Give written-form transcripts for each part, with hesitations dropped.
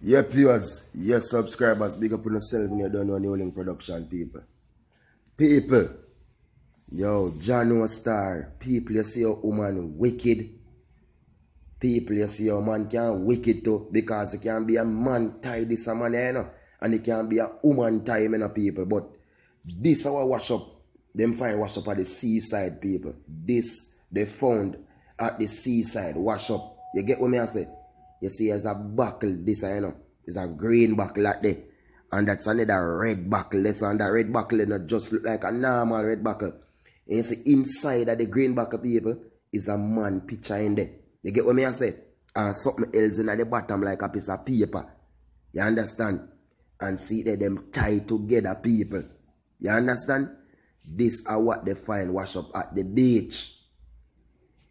Yep, viewers, yes, subscribers, big up on yourself when you don't know the production, people. People, yo, John Star, people, you see your woman wicked. People, you see your man can wicked too, because it can be a man tie this a man, you know, and it can be a woman tie, you know, people. But this our wash up, them find wash up at the Seaside, people. This they found at the Seaside, wash up. You get what me I say? You see, there's a buckle, this, you know. It's a green buckle like that. And that's another red buckle. This and that red buckle, not just look like a normal red buckle. And you see, inside of the green buckle, people, is a man picture in there. You get what me I say? And something else in at the bottom like a piece of paper. You understand? And see that them tie together, people. You understand? This are what they find wash up at the beach.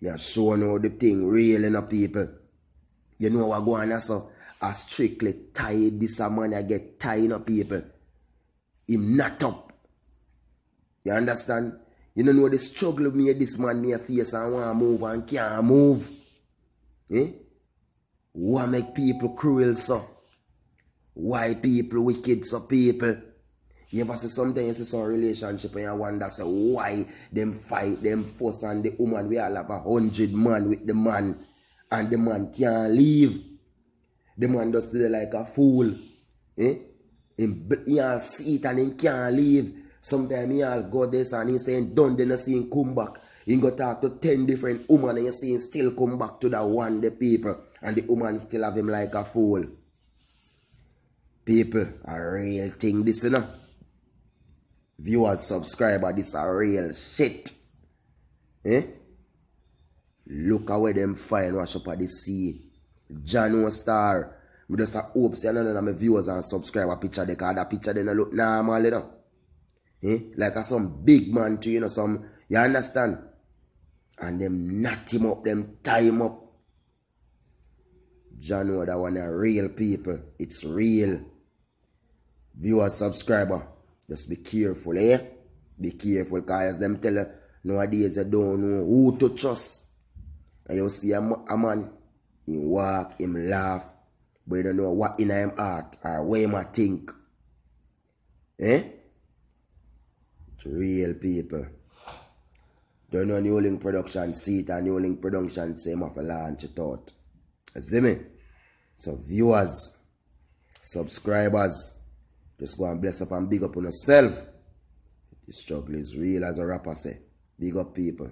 Me are showing you the thing real, you know, people. You know what going on, so I strictly tie this a man, I get tied up, people. Him not up. You understand? You don't know the struggle me this man me face and want to move and can't move. Eh? What make people cruel, so? Why people wicked, so people? You ever see sometimes you see some relationship and you wonder so why them fight, them fuss and the woman we all have 100 man with the man. And the man can't leave. The man just stay like a fool. Eh? He all see it and he can't leave. Sometimes he all go this and he saying done, then you see him come back. He go talk to 10 different women and you see him still come back to that one, the people. And the woman still have him like a fool. People, a real thing this, you know. Viewers, subscriber, this a real shit. Eh? Look at where them find wash up at the sea. John Star. I just hope say none of my viewers and subscriber picture they because that picture they don't look normal, you know. Eh? Like a some big man too, you know, some you understand? And them knot him up, them tie him up. John that one are real people. It's real. Viewers, subscriber. Just be careful, eh? Be careful, because them tell you nowadays you don't know who to trust. And you see a man, he walk, him laugh, but you don't know what in him heart or where him think. Eh? It's real people. Don't know New Link Production see it and New Link Production say him have to launch it out. You see me? So viewers, subscribers, just go and bless up and big up on yourself. The struggle is real as a rapper say. Big up people.